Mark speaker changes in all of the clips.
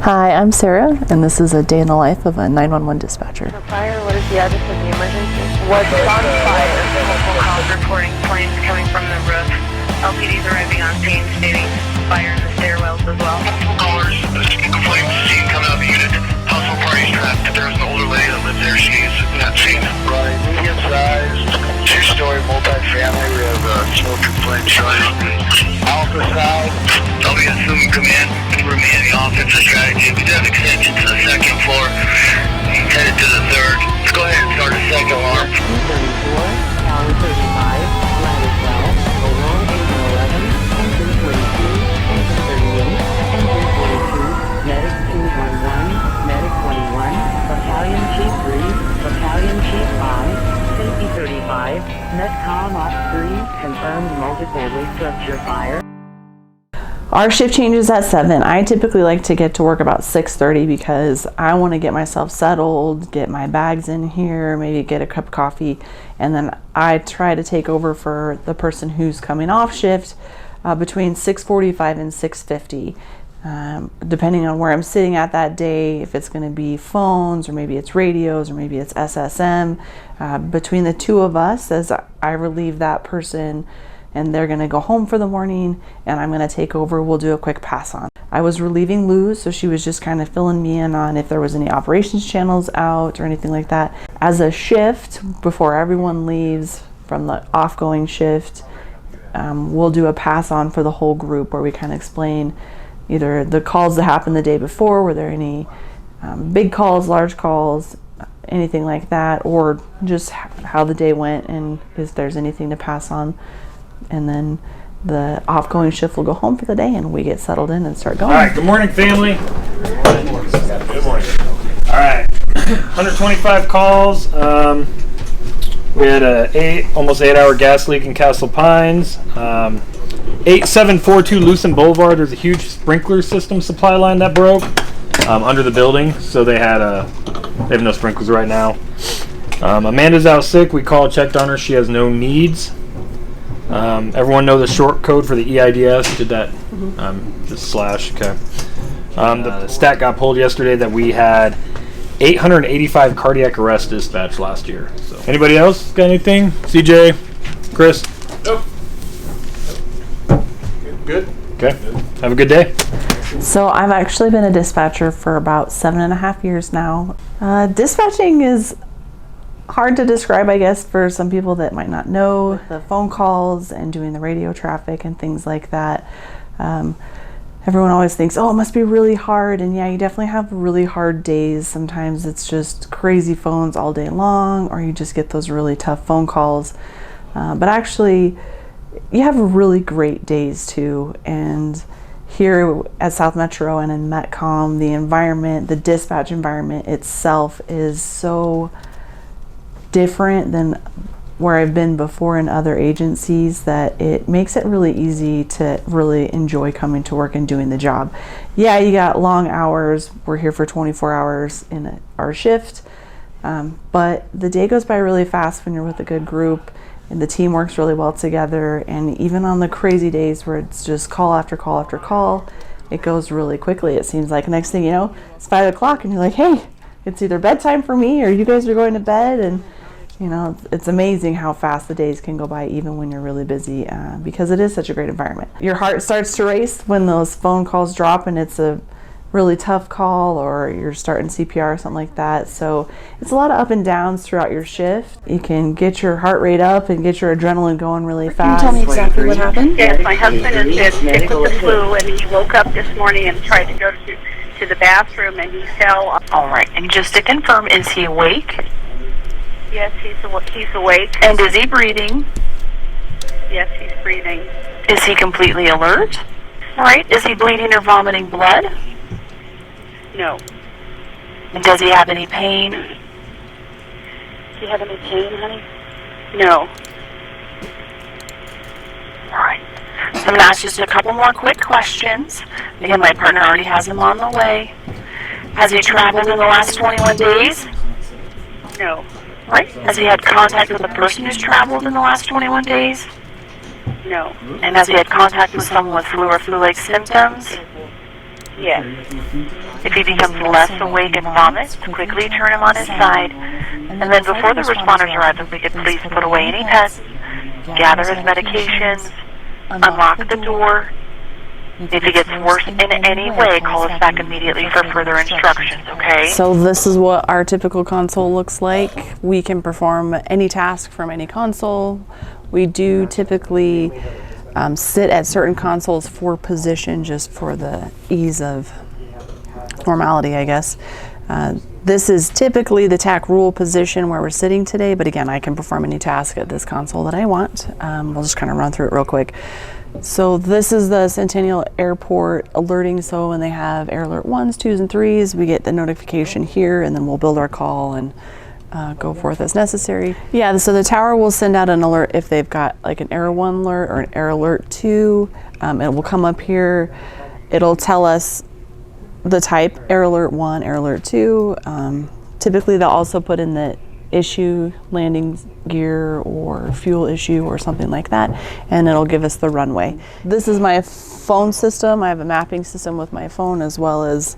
Speaker 1: Hi, I'm Sarah, and this is a day in the life of a 911 dispatcher.
Speaker 2: Fire, what is the address of the emergency? What's on fire? Multiple calls reporting flames coming from the roof. LPD's arriving on scene stating fire in the stairwells as well.
Speaker 3: Multiple callers, flames seen coming out of the unit. Household parties trapped. There's an older lady that lives there. She's not seen. Right, medium-sized, two-story multi-family. We have smoke and flame showing. Alpha side. I'll be assuming command room in the offensive strategy. We do have extension to the second floor. Headed to the third. Let's go ahead and start a second alarm.
Speaker 4: 34, Tower 35, Ladder 12, along Engine 11, Engine 22, Engine 38, Engine 42, Medic 211, Medic 21, Battalion Chief 3, Battalion Chief 5, Safety 35, MetCom Op 3, confirmed multiple restructure fire.
Speaker 1: Our shift changes at 7. I typically like to get to work about 6:30 because I want to get myself settled, get my bags in here, maybe get a cup of coffee, and then I try to take over for the person who's coming off shift between 6:45 and 6:50. Depending on where I'm sitting at that day, if it's going to be phones or maybe it's radios or maybe it's SSM, between the two of us, as I relieve that person and they're going to go home for the morning and I'm going to take over, we'll do a quick pass on. I was relieving Lou, so she was just kind of filling me in on if there was any operations channels out or anything like that. As a shift, before everyone leaves from the off-going shift, we'll do a pass on for the whole group where we kind of explain either the calls that happened the day before, were there any big calls, large calls, anything like that, or just how the day went and if there's anything to pass on. And then the off-going shift will go home for the day and we get settled in and start going.
Speaker 5: All right, good morning, family. Good morning. All right, 125 calls. We had a almost 8-hour gas leak in Castle Pines. 8742 Lucent Boulevard, there's a huge sprinkler system supply line that broke under the building, so they have no sprinklers right now. Amanda's out sick. We called, checked on her. She has no needs. Everyone know the short code for the EIDS? Did that? Just slash. Okay. The stat got pulled yesterday that we had 885 cardiac arrest dispatched last year. So, anybody else got anything? CJ, Chris?
Speaker 6: Nope. Good.
Speaker 5: Okay. Have a good day.
Speaker 1: So I've actually been a dispatcher for about 7.5 years now. Dispatching is hard to describe, I guess, for some people that might not know the phone calls and doing the radio traffic and things like that. Everyone always thinks, oh, it must be really hard. And yeah, you definitely have really hard days. Sometimes it's just crazy phones all day long, or you just get those really tough phone calls. But actually, you have really great days too. And here at South Metro and in MetCom, the environment, the dispatch environment itself is so different than where I've been before in other agencies that it makes it really easy to really enjoy coming to work and doing the job. Yeah, you got long hours. We're here for 24 hours in our shift, but the day goes by really fast when you're with a good group and the team works really well together. And even on the crazy days where it's just call after call after call, it goes really quickly. It seems like next thing you know, it's 5 o'clock and you're like, hey, it's either bedtime for me or you guys are going to bed. And you know, it's amazing how fast the days can go by even when you're really busy because it is such a great environment. Your heart starts to race when those phone calls drop and it's a really tough call or you're starting CPR or something like that. So it's a lot of up and downs throughout your shift. You can get your heart rate up and get your adrenaline going really fast.
Speaker 7: Can you tell me exactly what happened?
Speaker 2: Yes, my husband is sick with the flu and he woke up this morning and tried to go to the bathroom and he fell.
Speaker 7: All right, and just to confirm, is he awake?
Speaker 2: Yes, he's awake.
Speaker 7: And is he breathing?
Speaker 2: Yes, he's breathing.
Speaker 7: Is he completely alert? All right, is he bleeding or vomiting blood?
Speaker 2: No.
Speaker 7: And does he have any pain?
Speaker 2: Do you have any pain, honey? No.
Speaker 7: All right. So I'm going to ask just a couple more quick questions. Again, my partner already has him on the way. Has he traveled in the last 21 days?
Speaker 2: No.
Speaker 7: Right. Has he had contact with a person who's traveled in the last 21 days?
Speaker 2: No.
Speaker 7: And has he had contact with someone with flu or flu-like symptoms?
Speaker 2: Yes.
Speaker 7: If he becomes less awake and vomits, quickly turn him on his side. And then before the responders arrive, if we could please put away any pets, gather his medications, unlock the door. If he gets worse in any way, call us back immediately for further instructions, okay?
Speaker 1: So this is what our typical console looks like. We can perform any task from any console. We do typically sit at certain consoles for position, just for the ease of normality, I guess. This is typically the TAC rule position where we're sitting today, but again, I can perform any task at this console that I want. We'll just kind of run through it real quick. So this is the Centennial Airport alerting. So when they have air alert 1s, 2s, and 3s, we get the notification here, and then we'll build our call and go forth as necessary. Yeah, so the tower will send out an alert if they've got like an Air 1 alert or an Air Alert 2. It will come up here. It'll tell us the type, Air Alert 1, Air Alert 2. Typically they'll also put in the issue, landing gear or fuel issue or something like that, and it'll give us the runway. This is my phone system. I have a mapping system with my phone as well as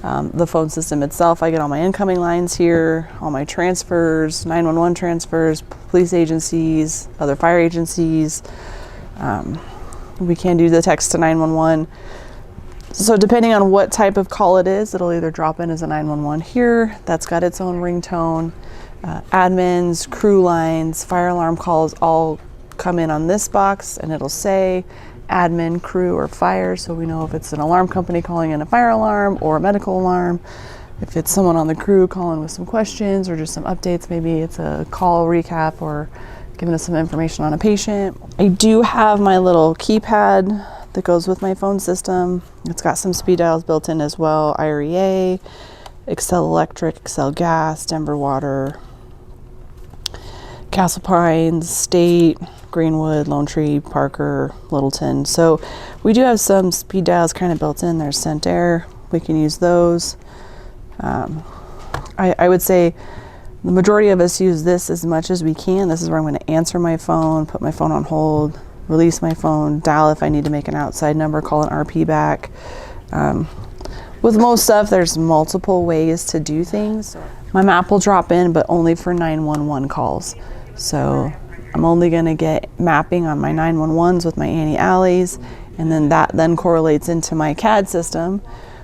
Speaker 1: the phone system itself. I get all my incoming lines here, all my transfers, 911 transfers, police agencies, other fire agencies. We can do the text to 911. So depending on what type of call it is, it'll either drop in as a 911 here, that's got its own ringtone. Admins, crew lines, fire alarm calls all come in on this box, and it'll say admin, crew, or fire, so we know if it's an alarm company calling in a fire alarm or a medical alarm. If it's someone on the crew calling with some questions or just some updates, maybe it's a call recap or giving us some information on a patient. I do have my little keypad that goes with my phone system. It's got some speed dials built in as well, IREA, Excel Electric, Excel Gas, Denver Water, Castle Pines, State, Greenwood, Lone Tree, Parker, Littleton. So we do have some speed dials kind of built in. There's Cent Air. We can use those. I would say the majority of us use this as much as we can. This is where I'm going to answer my phone, put my phone on hold, release my phone, dial if I need to make an outside number, call an RP back. With most stuff, there's multiple ways to do things. My map will drop in, but only for 911 calls. So I'm only going to get mapping on my 911s with my anti-alleys, and then that then correlates into my CAD system.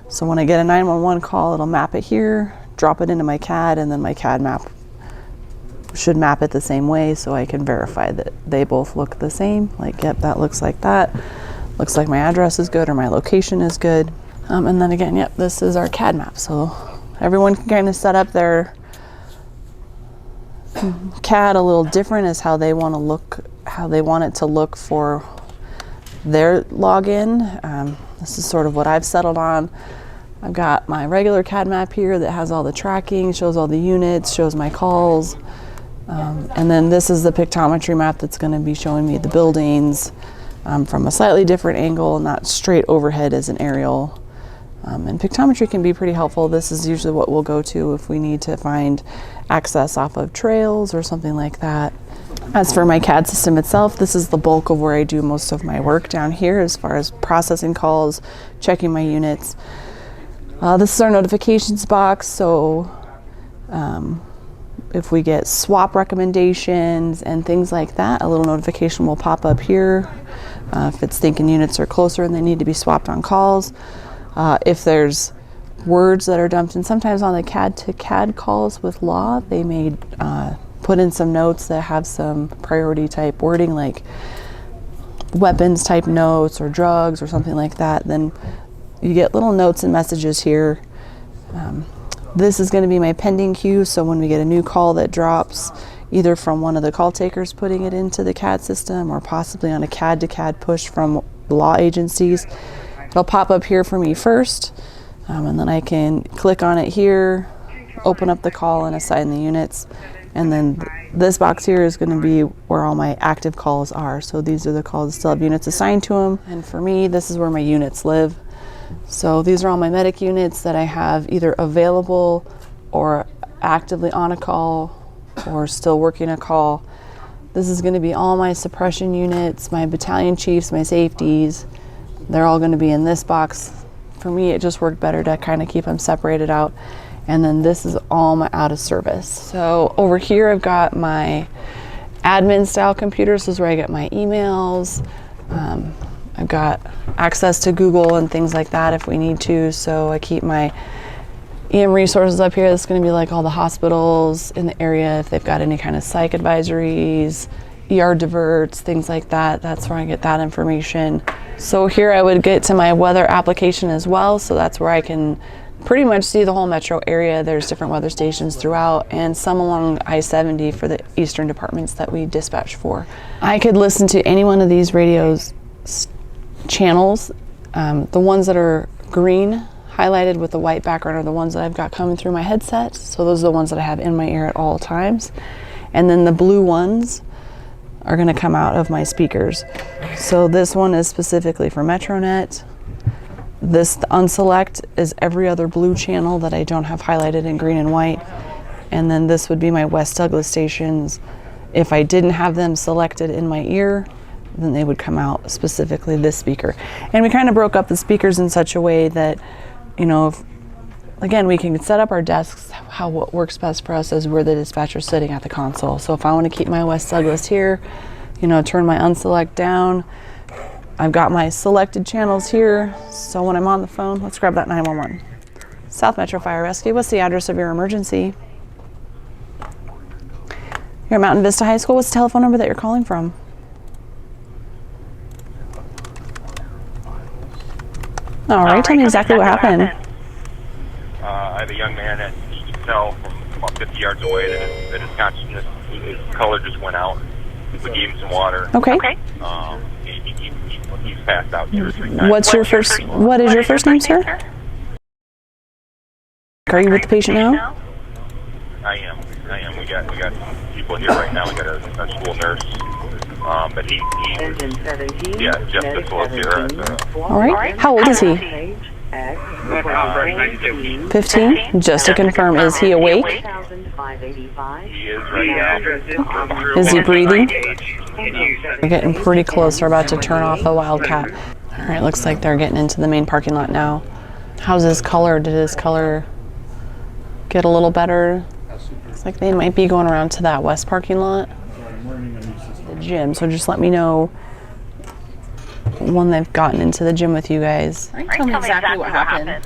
Speaker 1: So when I get a 911 call, it'll map it here, drop it into my CAD, and then my CAD map should map it the same way so I can verify that they both look the same. Like, yep, that looks like that. Looks like my address is good or my location is good. And then again, yep, this is our CAD map. So everyone can kind of set up their CAD a little different as how they want to look, how they want it to look for their login. This is sort of what I've settled on. I've got my regular CAD map here that has all the tracking, shows all the units, shows my calls. And then this is the pictometry map that's going to be showing me the buildings from a slightly different angle, not straight overhead as an aerial. And pictometry can be pretty helpful. This is usually what we'll go to if we need to find access off of trails or something like that. As for my CAD system itself, this is the bulk of where I do most of my work down here as far as processing calls, checking my units. This is our notifications box, so if we get swap recommendations and things like that, a little notification will pop up here. If it's thinking units are closer and they need to be swapped on calls. If there's words that are dumped in, sometimes on the CAD to CAD calls with law, they may put in some notes that have some priority type wording, like weapons type notes or drugs or something like that. Then you get little notes and messages here. This is going to be my pending queue, so when we get a new call that drops, either from one of the call takers putting it into the CAD system or possibly on a CAD to CAD push from law agencies, it'll pop up here for me first, and then I can click on it here, open up the call and assign the units. And then this box here is going to be where all my active calls are. So these are the calls that still have units assigned to them. And for me, this is where my units live. So these are all my medic units that I have either available or actively on a call or still working a call. This is going to be all my suppression units, my battalion chiefs, my safeties. They're all going to be in this box for me, it just worked better to kind of keep them separated out. And then this is all my out of service. So over here, I've got my admin style computer. This is where I get my emails. I've got access to Google and things like that if we need to. So I keep my EM resources up here. That's going to be like all the hospitals in the area, if they've got any kind of psych advisories, ER diverts, things like that. That's where I get that information. So here I would get to my weather application as well. So that's where I can pretty much see the whole metro area. There's different weather stations throughout, and some along I-70 for the eastern departments that we dispatch for. I could listen to any one of these radios channels. The ones that are green highlighted with the white background are the ones that I've got coming through my headset. So those are the ones that I have in my ear at all times. And then the blue ones are going to come out of my speakers. So this one is specifically for MetroNet. This unselect is every other blue channel that I don't have highlighted in green and white. And then this would be my West Douglas stations. If I didn't have them selected in my ear, then they would come out specifically this speaker. And we kind of broke up the speakers in such a way that, you know, again, we can set up our desks how what works best for us as we're the dispatcher sitting at the console. So if I want to keep my West Douglas here, you know, turn my unselect down. I've got my selected channels here. So when I'm on the phone, let's grab that 911. South Metro Fire Rescue, what's the address of your emergency? You're at Mountain Vista High School. What's the telephone number that you're calling from? All right, tell me exactly what happened.
Speaker 6: I have a young man that you can tell from about 50 yards away that his consciousness, his color just went out. We gave him some water.
Speaker 1: Okay.
Speaker 6: He's passed out 2 or 3 times.
Speaker 1: What is your first name, sir? Are you with the patient now?
Speaker 6: I am. We got some people here right now. We got a school nurse. But he Jefferson Counties.
Speaker 1: All right. How old is he? 15? Just to confirm, is he awake?
Speaker 6: He is right now.
Speaker 1: Is he breathing? We're getting pretty close. We're about to turn off the Wildcat. All right, looks like they're getting into the main parking lot now. How's his color? Did his color get a little better? Looks like they might be going around to that west parking lot. The gym, so just let me know when they've gotten into the gym with you guys.
Speaker 7: Tell me exactly what happened.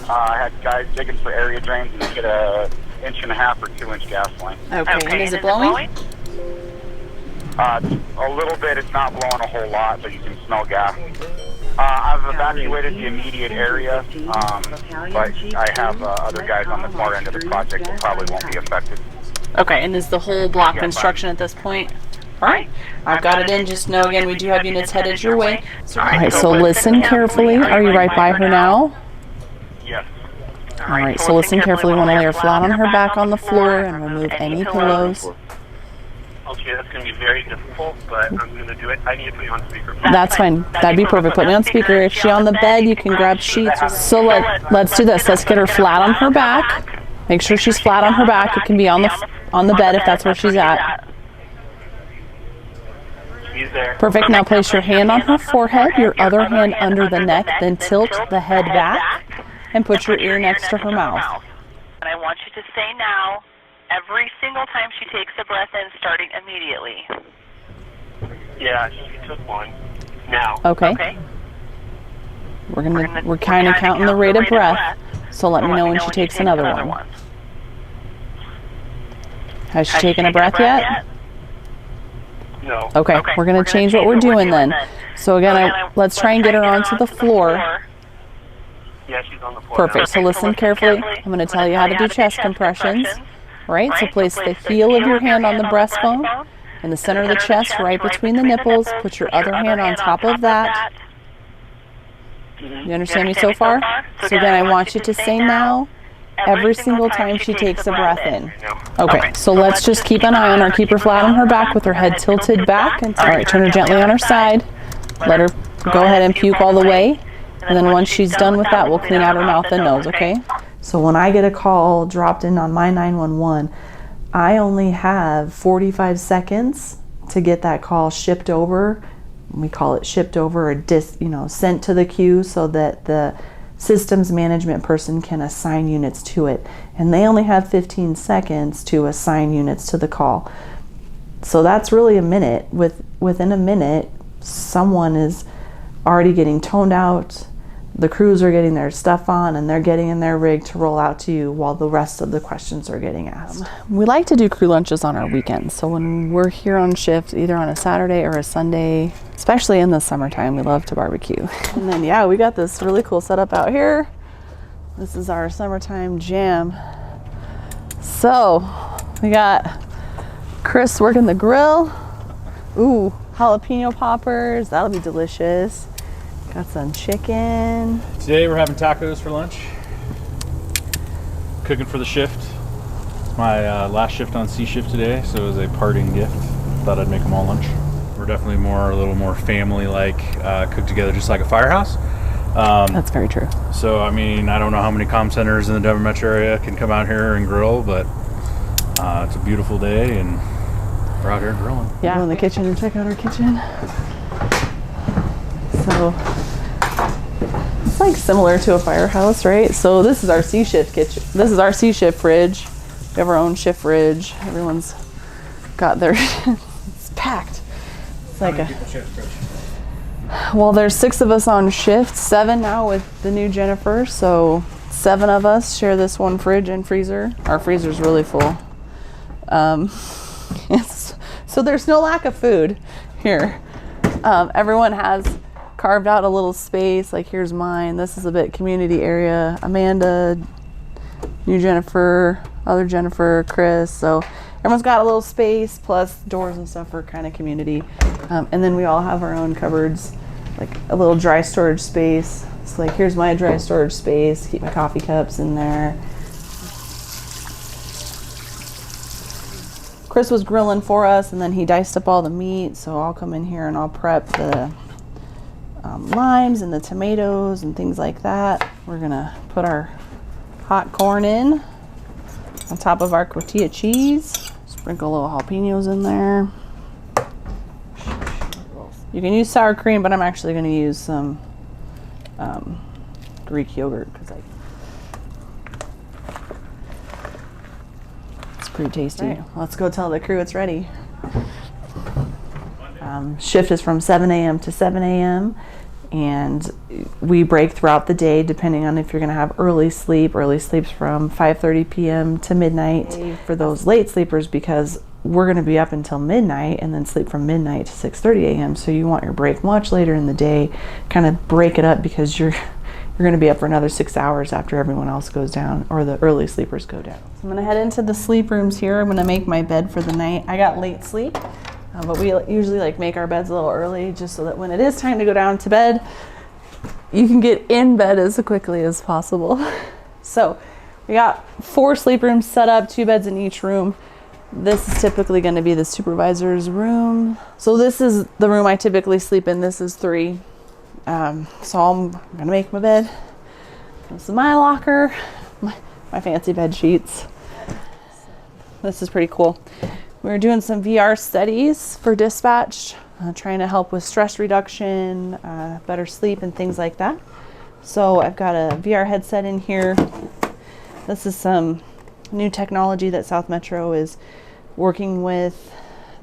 Speaker 6: I had guys digging for area drains and they get a 1.5 or 2 inch gas line.
Speaker 1: Okay, and is it blowing?
Speaker 6: A little bit. It's not blowing a whole lot, but you can smell gas. I've evacuated the immediate area, but I have other guys on the far end of the project that probably won't be affected.
Speaker 1: Okay, and is the whole block construction at this point? All right, I've got it in. Just know, again, we do have units headed your way. All right, so listen carefully. Are you right by her now?
Speaker 6: Yes.
Speaker 1: All right, so listen carefully. We want to lay her flat on her back on the floor and remove any pillows.
Speaker 6: Okay, that's going to be very difficult, but I'm going to do it. I need to put you on speaker.
Speaker 1: That's fine. That'd be perfect. Put me on speaker. If she's on the bed, you can grab sheets. So let's do this. Let's get her flat on her back. Make sure she's flat on her back. It can be on the bed if that's where she's at. Perfect. Now place your hand on her forehead, your other hand under the neck, then tilt the head back and put your ear next to her mouth.
Speaker 7: And I want you to say now, every single time she takes a breath in, starting immediately.
Speaker 6: Yeah, she took one. Now.
Speaker 1: Okay. We're kind of counting the rate of breath, so let me know when she takes another one. Has she taken a breath yet?
Speaker 6: No.
Speaker 1: Okay, we're going to change what we're doing then. So again, let's try and get her onto the floor.
Speaker 6: Yeah, she's on the floor.
Speaker 1: Perfect. So listen carefully. I'm going to tell you how to do chest compressions. Right? So place the heel of your hand on the breastbone in the center of the chest, right between the nipples. Put your other hand on top of that. You understand me so far? So again, I want you to say now every single time she takes a breath in. Okay, so let's just keep an eye on her. Keep her flat on her back with her head tilted back. All right, turn her gently on her side. Let her go ahead and puke all the way. And then once she's done with that, we'll clean out her mouth and nose, okay? So when I get a call dropped in on my 911, I only have 45 seconds to get that call shipped over we call it shipped over or sent to the queue so that the systems management person can assign units to it. And they only have 15 seconds to assign units to the call. So that's really a minute. Within a minute, someone is already getting toned out. The crews are getting their stuff on and they're getting in their rig to roll out to you while the rest of the questions are getting asked. We like to do crew lunches on our weekends. So when we're here on shift, either on a Saturday or a Sunday, especially in the summertime, we love to barbecue. And then, yeah, we got this really cool setup out here. This is our summertime jam. So we got Chris working the grill. Ooh, jalapeno poppers. That'll be delicious. Got some chicken.
Speaker 8: Today we're having tacos for lunch. Cooking for the shift. My last shift on C shift today, so it was a parting gift. Thought I'd make them all lunch. We're definitely a little more family-like, cooked together just like a firehouse.
Speaker 1: That's very true.
Speaker 8: So, I mean, I don't know how many comm centers in the Denver metro area can come out here and grill, but it's a beautiful day and we're out here grilling.
Speaker 1: Yeah, go in the kitchen and check out our kitchen. So it's like similar to a firehouse, right? So this is our C shift kitchen. This is our C shift fridge. We have our own shift fridge. Everyone's got their it's packed. It's like well, there's 6 of us on shift, 7 now with the new Jennifer. So 7 of us share this one fridge and freezer. Our freezer's really full. So there's no lack of food here. Everyone has carved out a little space. Like here's mine. This is a bit community area. Amanda, new Jennifer, other Jennifer, Chris. So everyone's got a little space plus doors and stuff for kind of community. And then we all have our own cupboards, like a little dry storage space. So like here's my dry storage space. Keep my coffee cups in there. Chris was grilling for us and then he diced up all the meat. So I'll come in here and I'll prep the limes and the tomatoes and things like that. We're gonna put our hot corn in on top of our tortilla cheese. Sprinkle little jalapenos in there. You can use sour cream, but I'm actually gonna use some Greek yogurt because it's pretty tasty. Right. Let's go tell the crew it's ready. Shift is from 7 a.m. to 7 a.m. and we break throughout the day depending on if you're going to have early sleep. Early sleep's from 5:30 p.m. to midnight for those late sleepers because we're going to be up until midnight and then sleep from midnight to 6:30 a.m. So you want your break much later in the day. Kind of break it up because you're going to be up for another 6 hours after everyone else goes down or the early sleepers go down. So I'm going to head into the sleep rooms here. I'm going to make my bed for the night. I got late sleep. But we usually make our beds a little early just so that when it is time to go down to bed, you can get in bed as quickly as possible. So we got 4 sleep rooms set up, 2 beds in each room. This is typically going to be the supervisor's room. So this is the room I typically sleep in. This is 3. So I'm going to make my bed. This is my locker, my fancy bed sheets. This is pretty cool. We're doing some VR studies for dispatch, trying to help with stress reduction, better sleep and things like that. So I've got a VR headset in here. This is some new technology that South Metro is working with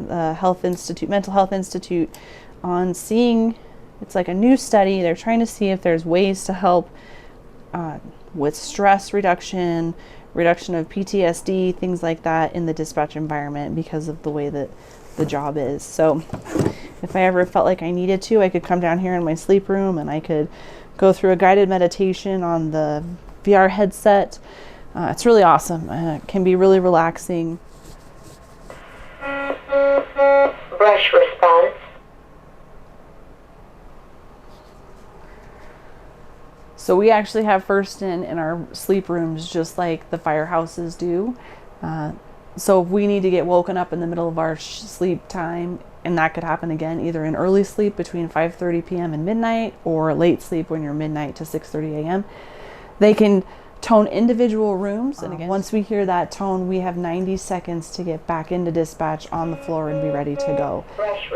Speaker 1: the Mental Health Institute on seeing. It's like a new study. They're trying to see if there's ways to help with stress reduction of PTSD, things like that in the dispatch environment because of the way that the job is. So if I ever felt like I needed to, I could come down here in my sleep room and I could go through a guided meditation on the VR headset. It's really awesome. It can be really relaxing.
Speaker 9: Brush response.
Speaker 1: So we actually have first in our sleep rooms just like the firehouses do. So if we need to get woken up in the middle of our sleep time, and that could happen again either in early sleep between 5:30 p.m. and midnight or late sleep when you're midnight to 6:30 a.m., they can tone individual rooms. And again, once we hear that tone, we have 90 seconds to get back into dispatch on the floor and be ready to go.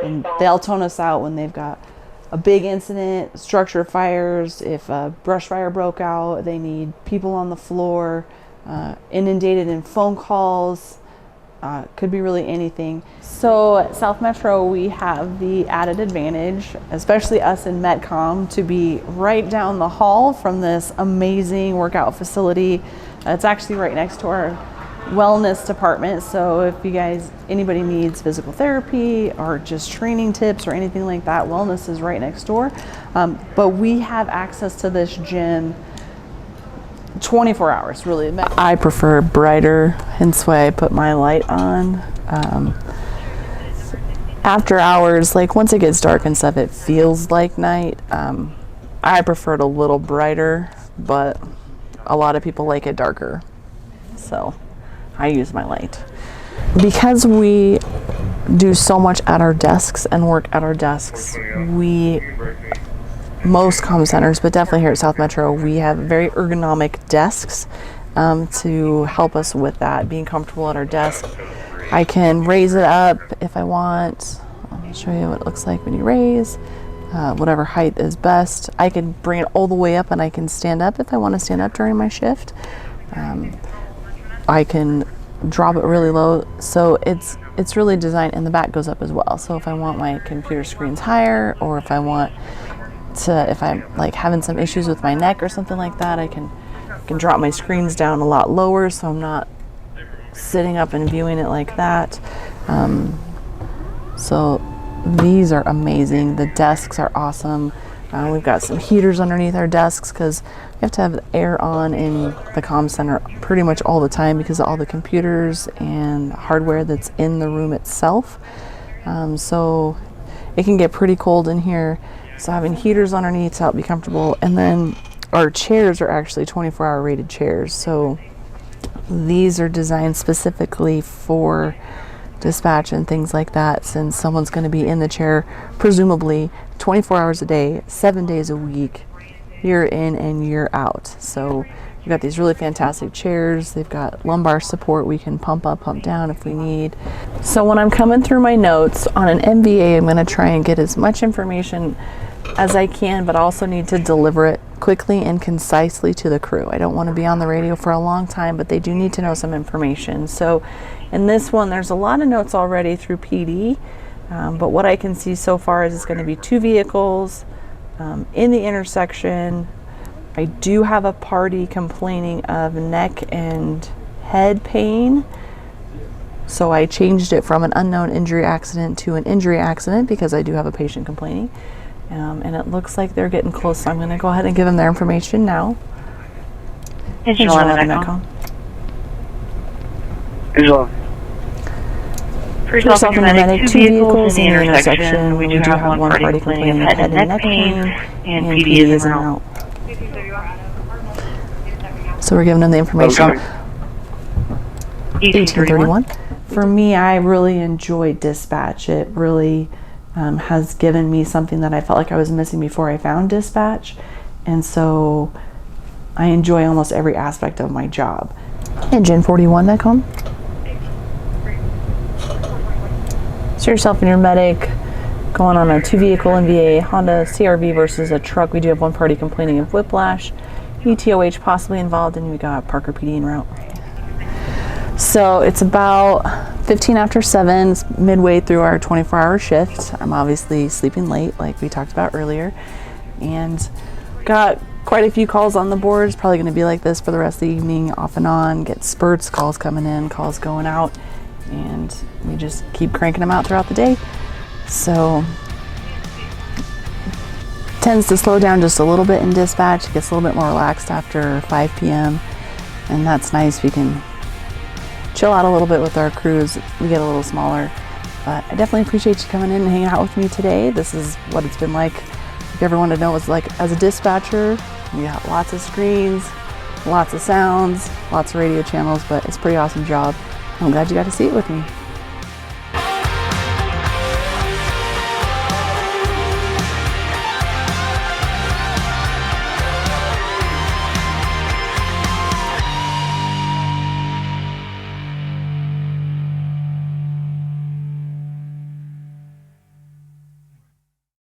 Speaker 1: And they'll tone us out when they've got a big incident, structure fires, if a brush fire broke out, they need people on the floor, inundated in phone calls, could be really anything. So at South Metro, we have the added advantage, especially us in MetCom, to be right down the hall from this amazing workout facility. It's actually right next to our wellness department. So if you guys, anybody needs physical therapy or just training tips or anything like that, wellness is right next door. But we have access to this gym 24 hours, really. I prefer brighter, hence why I put my light on. After hours, like once it gets dark and stuff, it feels like night. I prefer it a little brighter, but a lot of people like it darker. So I use my light. Because we do so much at our desks and work at our desks, most comm centers, but definitely here at South Metro, we have very ergonomic desks to help us with that, being comfortable at our desk. I can raise it up if I want. I'll show you what it looks like when you raise. Whatever height is best. I can bring it all the way up and I can stand up if I want to stand up during my shift. I can drop it really low, so it's really designed, and the back goes up as well. So if I want my computer screens higher, or if I want to, if I'm like having some issues with my neck or something like that, I can drop my screens down a lot lower, so I'm not sitting up and viewing it like that. So these are amazing. The desks are awesome. We've got some heaters underneath our desks because we have to have the air on in the comm center pretty much all the time because of all the computers and hardware that's in the room itself. So it can get pretty cold in here. So having heaters underneath to help be comfortable. And then our chairs are actually 24-hour rated chairs. So these are designed specifically for dispatch and things like that, since someone's going to be in the chair presumably 24 hours a day, 7 days a week, year in and year out. So we've got these really fantastic chairs. They've got lumbar support. We can pump up, pump down if we need. So when I'm coming through my notes on an MVA, I'm going to try and get as much information as I can, but I also need to deliver it quickly and concisely to the crew. I don't want to be on the radio for a long time, but they do need to know some information. So in this one, there's a lot of notes already through PD, but what I can see so far is it's going to be 2 vehicles in the intersection. I do have a party complaining of neck and head pain, so I changed it from an unknown injury accident to an injury accident because I do have a patient complaining. And it looks like they're getting close, so I'm going to go ahead and give them their information now.
Speaker 7: Engine 11 MetCom. First off, medic, 2 vehicles in the intersection. We do have one party complaining of head and neck pain, and PD is en route.
Speaker 1: So we're giving them the information. 1831. For me, I really enjoy dispatch. It really has given me something that I felt like I was missing before I found dispatch, and so I enjoy almost every aspect of my job. Engine 41, MetCom. So yourself and your medic going on a 2-vehicle NVA Honda CRV versus a truck. We do have one party complaining of whiplash, ETOH possibly involved, and we got Parker PD en route. So it's about 15 after 7, it's midway through our 24-hour shift. I'm obviously sleeping late like we talked about earlier, and got quite a few calls on the board. It's probably going to be like this for the rest of the evening, off and on, get spurts, calls coming in, calls going out, and we just keep cranking them out throughout the day. So tends to slow down just a little bit in dispatch. It gets a little bit more relaxed after 5 p.m. and that's nice. We can chill out a little bit with our crews. We get a little smaller, but I definitely appreciate you coming in and hanging out with me today. This is what it's been like. If you ever want to know what it's like as a dispatcher, we got lots of screens, lots of sounds, lots of radio channels, but it's a pretty awesome job. I'm glad you got to see it with me.